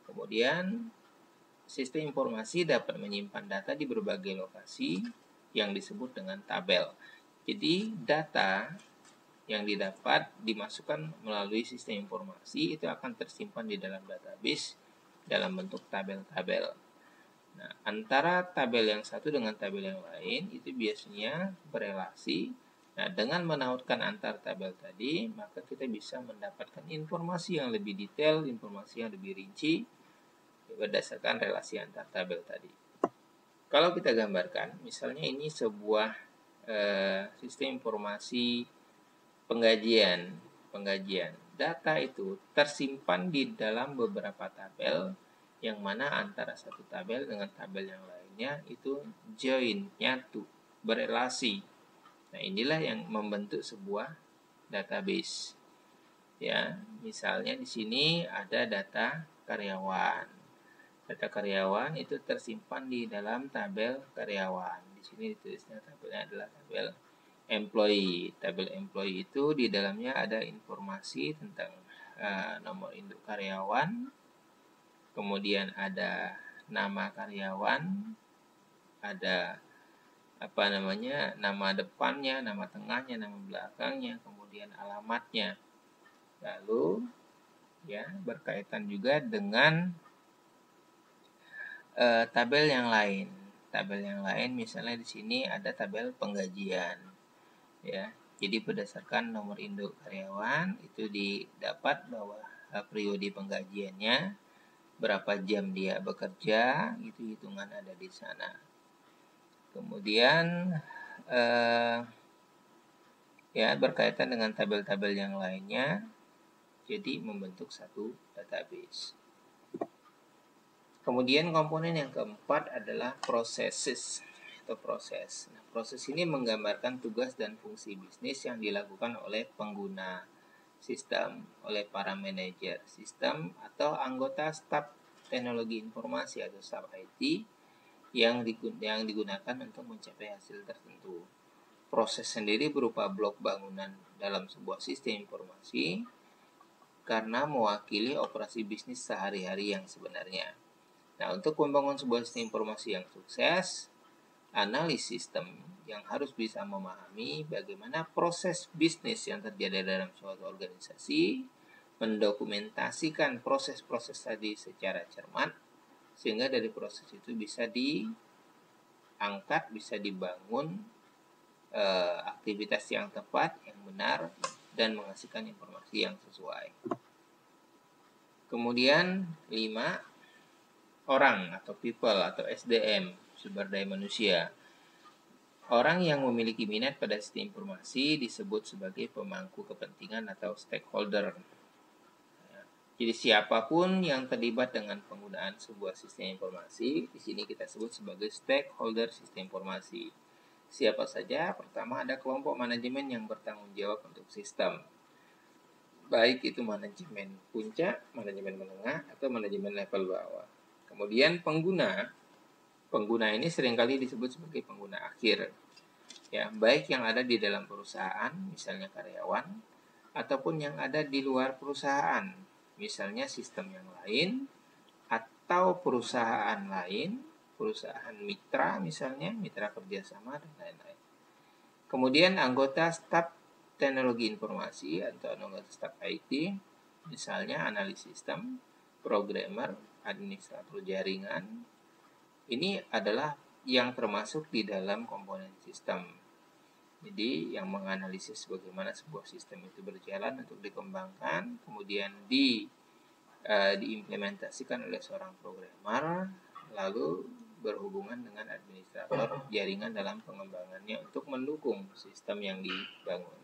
Kemudian sistem informasi dapat menyimpan data di berbagai lokasi yang disebut dengan tabel. Jadi data yang didapat dimasukkan melalui sistem informasi itu akan tersimpan di dalam database dalam bentuk tabel-tabel. Nah, antara tabel yang satu dengan tabel yang lain itu biasanya berelasi. Nah, dengan menautkan antar tabel tadi, maka kita bisa mendapatkan informasi yang lebih detail, informasi yang lebih rinci berdasarkan relasi antar tabel tadi. Kalau kita gambarkan, misalnya ini sebuah sistem informasi penggajian. Data itu tersimpan di dalam beberapa tabel, yang mana antara satu tabel dengan tabel yang lainnya itu join, nyatu, berelasi. Nah, inilah yang membentuk sebuah database. Ya, misalnya di sini ada data karyawan. Data karyawan itu tersimpan di dalam tabel karyawan. Di sini ditulisnya tabelnya adalah tabel employee. Tabel employee itu di dalamnya ada informasi tentang nomor induk karyawan, kemudian ada nama karyawan, ada nama depannya, nama tengahnya, nama belakangnya, kemudian alamatnya. Lalu ya berkaitan juga dengan tabel yang lain. Tabel yang lain misalnya di sini ada tabel penggajian. Ya, jadi berdasarkan nomor induk karyawan itu didapat bahwa periode penggajiannya, berapa jam dia bekerja, itu hitungan ada di sana. Kemudian ya berkaitan dengan tabel-tabel yang lainnya, jadi membentuk satu database. Kemudian komponen yang keempat adalah processes atau proses. Nah, proses ini menggambarkan tugas dan fungsi bisnis yang dilakukan oleh pengguna sistem, oleh para manajer sistem atau anggota staf teknologi informasi atau staf IT yang digunakan untuk mencapai hasil tertentu. Proses sendiri berupa blok bangunan dalam sebuah sistem informasi karena mewakili operasi bisnis sehari-hari yang sebenarnya. Nah, untuk membangun sebuah sistem informasi yang sukses, analis sistem yang harus bisa memahami bagaimana proses bisnis yang terjadi dalam suatu organisasi, mendokumentasikan proses-proses tadi secara cermat, sehingga dari proses itu bisa diangkat, bisa dibangun aktivitas yang tepat, yang benar, dan menghasilkan informasi yang sesuai. Kemudian 5, orang atau people atau SDM, sumber daya manusia. Orang yang memiliki minat pada sistem informasi disebut sebagai pemangku kepentingan atau stakeholder. Jadi siapapun yang terlibat dengan penggunaan sebuah sistem informasi, di sini kita sebut sebagai stakeholder sistem informasi. Siapa saja? Pertama ada kelompok manajemen yang bertanggung jawab untuk sistem. Baik itu manajemen puncak, manajemen menengah, atau manajemen level bawah. Kemudian pengguna ini seringkali disebut sebagai pengguna akhir. Ya, baik yang ada di dalam perusahaan, misalnya karyawan, ataupun yang ada di luar perusahaan, misalnya sistem yang lain, atau perusahaan lain, perusahaan mitra misalnya, mitra kerjasama, dan lain-lain. Kemudian anggota staf teknologi informasi atau anggota staf IT, misalnya analis sistem, programmer, administrator jaringan. Ini adalah yang termasuk di dalam komponen sistem. Jadi yang menganalisis bagaimana sebuah sistem itu berjalan untuk dikembangkan, kemudian diimplementasikan oleh seorang programmer, lalu berhubungan dengan administrator jaringan dalam pengembangannya untuk mendukung sistem yang dibangun.